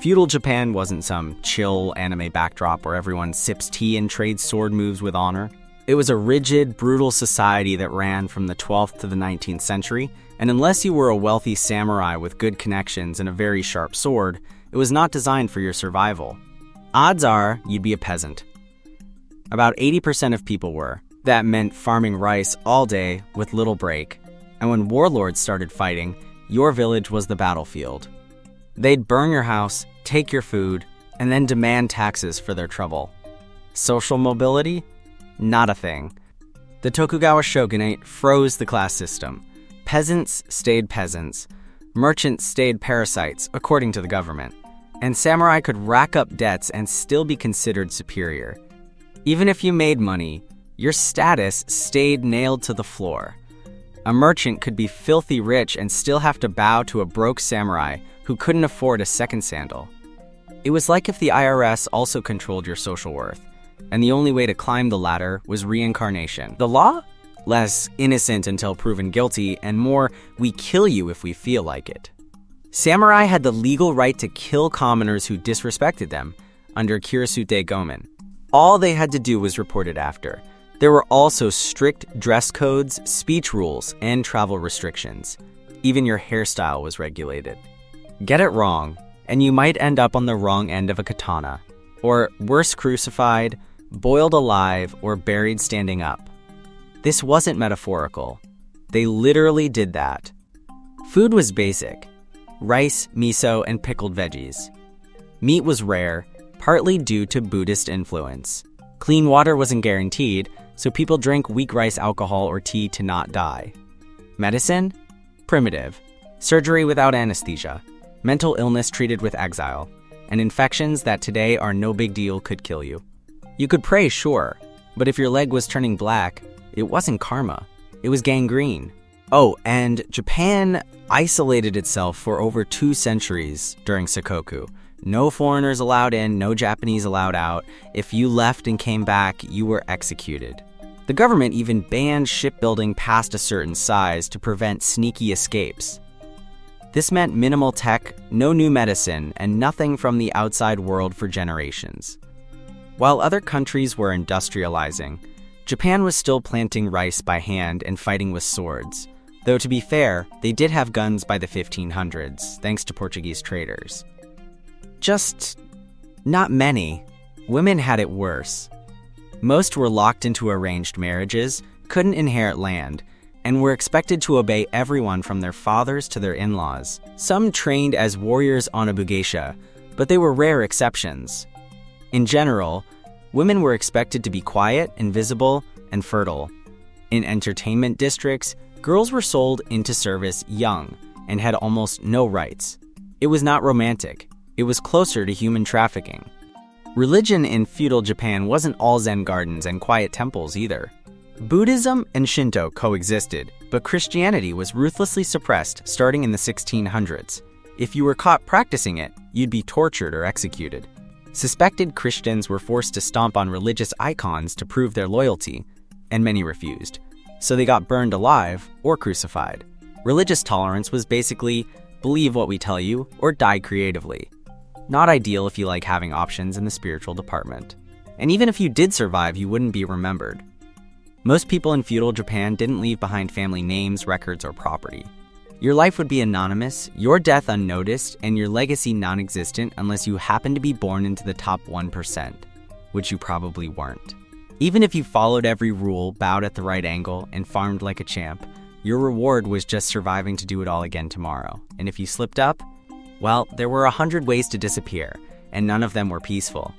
Feudal Japan wasn't some chill anime backdrop where everyone sips tea and trades sword moves with honor. It was a rigid, brutal society that ran from the 12th to the 19th century, and unless you were a wealthy samurai with good connections and a very sharp sword, it was not designed for your survival. Odds are you'd be a peasant. About 80% of people were. That meant farming rice all day with little break, and when warlords started fighting, your village was the battlefield. They'd burn your house, take your food, and then demand taxes for their trouble. Social mobility? Not a thing. The Tokugawa shogunate froze the class system. Peasants stayed peasants. Merchants stayed parasites, according to the government. And samurai could rack up debts and still be considered superior. Even if you made money, your status stayed nailed to the floor. A merchant could be filthy rich and still have to bow to a broke samurai who couldn't afford a second sandal. It was like if the IRS also controlled your social worth, and the only way to climb the ladder was reincarnation. The law? Less innocent until proven guilty, and more, we kill you if we feel like it. Samurai had the legal right to kill commoners who disrespected them under Kirisuite Gomen. All they had to do was report it after. There were also strict dress codes, speech rules, and travel restrictions. Even your hairstyle was regulated. Get it wrong, and you might end up on the wrong end of a katana, or worse, crucified, boiled alive, or buried standing up. This wasn't metaphorical. They literally did that. Food was basic: rice, miso, and pickled veggies. Meat was rare, partly due to Buddhist influence. Clean water wasn't guaranteed, so people drank weak rice alcohol or tea to not die. Medicine? Primitive. Surgery without anesthesia. Mental illness treated with exile. And infections that today are no big deal could kill you. You could pray, sure, but if your leg was turning black, it wasn't karma. It was gangrene. Oh, and Japan isolated itself for over 2 centuries during Sakoku. No foreigners allowed in, no Japanese allowed out. If you left and came back, you were executed. The government even banned shipbuilding past a certain size to prevent sneaky escapes. This meant minimal tech, no new medicine, and nothing from the outside world for generations. While other countries were industrializing, Japan was still planting rice by hand and fighting with swords. Though to be fair, they did have guns by the 1500s, thanks to Portuguese traders. Just not many. Women had it worse. Most were locked into arranged marriages, couldn't inherit land, and were expected to obey everyone from their fathers to their in-laws. Some trained as warriors on a bugeisha, but they were rare exceptions. In general, women were expected to be quiet, invisible, and fertile. In entertainment districts, girls were sold into service young and had almost no rights. It was not romantic. It was closer to human trafficking. Religion in feudal Japan wasn't all Zen gardens and quiet temples either. Buddhism and Shinto coexisted, but Christianity was ruthlessly suppressed starting in the 1600s. If you were caught practicing it, you'd be tortured or executed. Suspected Christians were forced to stomp on religious icons to prove their loyalty, and many refused, so they got burned alive or crucified. Religious tolerance was basically believe what we tell you or die creatively. Not ideal if you like having options in the spiritual department. And even if you did survive, you wouldn't be remembered. Most people in feudal Japan didn't leave behind family names, records, or property. Your life would be anonymous, your death unnoticed, and your legacy non-existent unless you happened to be born into the top 1%, which you probably weren't. Even if you followed every rule, bowed at the right angle, and farmed like a champ, your reward was just surviving to do it all again tomorrow. And if you slipped up, well, there were 100 ways to disappear, and none of them were peaceful.